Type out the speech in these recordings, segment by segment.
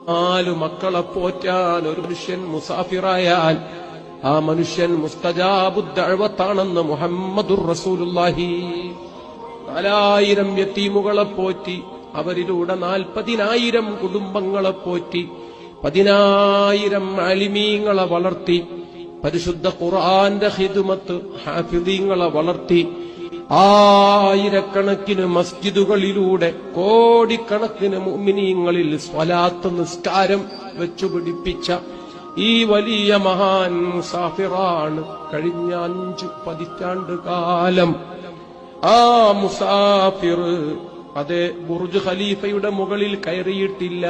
4 മക്കളെ പോറ്റാൻ ഒരു മനുഷ്യൻ മുസാഫിറായാൽ ആ മനുഷ്യൻ മുസ്തജാബുദ് ദഅവത്താണെന്ന് മുഹമ്മദുർ റസൂലുള്ളാഹി. 4000 യതീമുകളെ പോറ്റി, അവരിലൂടെ 40,000 കുടുംബങ്ങളെ പോറ്റി, 10,000 ആലിമീങ്ങളെ വളർത്തി, പരിശുദ്ധ ഖുർആന്റെ ഖിദ്മത്ത് ഹാഫിദീങ്ങളെ വളർത്തി, ആയിരക്കണക്കിന് മസ്ജിദുകളിലൂടെ കോടിക്കണക്കിന് മുഅ്മിനീങ്ങളിൽ സ്വലാത്ത് നിസ്കാരം വെച്ചുപിടിപ്പിച്ച ഈ വലിയ മഹാൻ മുസാഫിറാണ്. കഴിഞ്ഞ 5 പതിറ്റാണ്ട് കാലം ആ മുസാഫിർ അതേ ബുർജ് ഖലീഫയുടെ മുകളിൽ കയറിയിട്ടില്ല.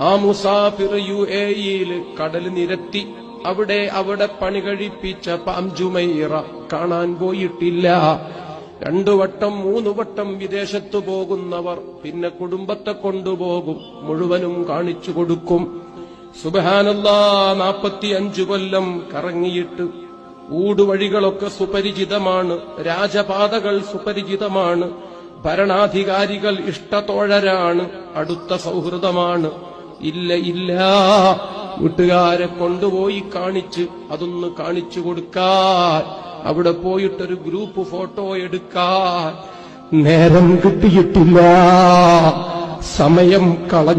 ആ മുസാഫിർ UAE-യിൽ കടൽ നിരത്തി അവിടെ പണി കഴിപ്പിച്ച പാം ജുമൈറ കാണാൻ പോയിട്ടില്ല. 2 വട്ടം 3 വട്ടം വിദേശത്തു പോകുന്നവർ പിന്നെ കുടുംബത്തെ കൊണ്ടുപോകും, മുഴുവനും കാണിച്ചു കൊടുക്കും. സുബ്ഹാനല്ലാഹ്, 45 കൊല്ലം കറങ്ങിയിട്ട് ഊടുവഴികളൊക്കെ സുപരിചിതമാണ്, രാജപാതകൾ സുപരിചിതമാണ്, ഭരണാധികാരികൾ ഇഷ്ടത്തോഴരാണ്, അടുത്ത സൗഹൃദമാണ്. ഇല്ല, വീട്ടുകാരെ കൊണ്ടുപോയി കാണിച്ച് അതൊന്ന് കാണിച്ചു കൊടുക്കാൻ, അവിടെ പോയിട്ടൊരു ഗ്രൂപ്പ് ഫോട്ടോ എടുക്കാൻ നേരം കിട്ടിയിട്ടില്ല, സമയം കളഞ്ഞു.